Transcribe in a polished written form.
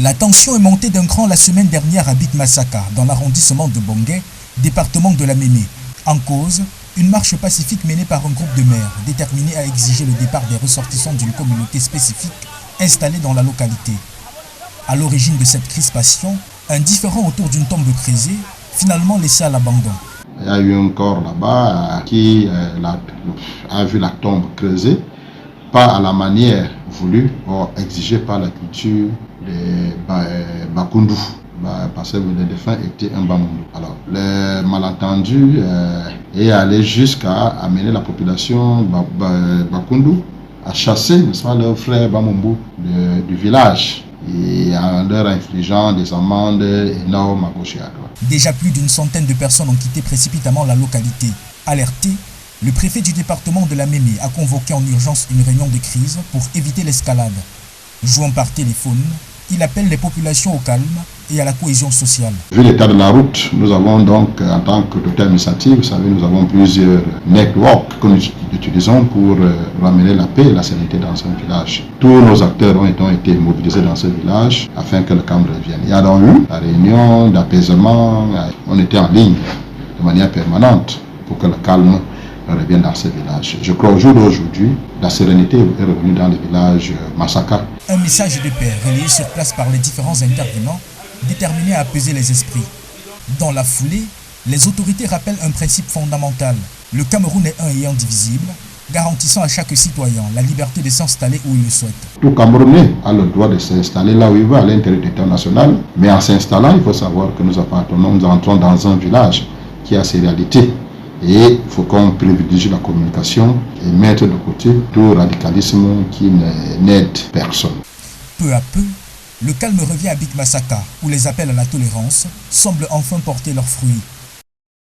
La tension est montée d'un cran la semaine dernière à Big Massaka, dans l'arrondissement de Bongé, département de la Mémé. En cause, une marche pacifique menée par un groupe de maires déterminés à exiger le départ des ressortissants d'une communauté spécifique installée dans la localité. À l'origine de cette crispation, un différend autour d'une tombe creusée, finalement laissé à l'abandon. Il y a eu un corps là-bas qui a vu la tombe creusée, pas à la manière voulue ou exigée par la culture des Bakundu, parce que le défunt était un Bamoundo. Alors, le malentendu est allé jusqu'à amener la population Bakundu à chasser, n'est-ce pas, leur frère Bamumbu du village, et en leur infligeant des amendes énormes à gauche et à droite. Déjà plus d'une centaine de personnes ont quitté précipitamment la localité. Alerté, le préfet du département de la Mémé a convoqué en urgence une réunion de crise pour éviter l'escalade. Jouant par téléphone, il appelle les populations au calme et à la cohésion sociale. Vu l'état de la route, nous avons donc, en tant que docteur administratif, vous savez, nous avons plusieurs networks que nous utilisons pour ramener la paix et la sérénité dans ce village. Tous nos acteurs ont été mobilisés dans ce village afin que le calme revienne. Il y a donc eu la réunion d'apaisement, on était en ligne de manière permanente pour que le calme revienne dans ce village. Je crois au jour d'aujourd'hui, la sérénité est revenue dans le village Massaka. Un message de paix relayé sur place par les différents intervenants, déterminés à apaiser les esprits. Dans la foulée, les autorités rappellent un principe fondamental. Le Cameroun est un et indivisible, garantissant à chaque citoyen la liberté de s'installer où il le souhaite. Tout Camerounais a le droit de s'installer là où il veut, à l'intérieur du territoire national, mais en s'installant, il faut savoir que nous entrons dans un village qui a ses réalités. Et il faut qu'on privilégie la communication et mettre de côté tout radicalisme qui n'aide personne. Peu à peu, le calme revient à Big Massaka, où les appels à la tolérance semblent enfin porter leurs fruits.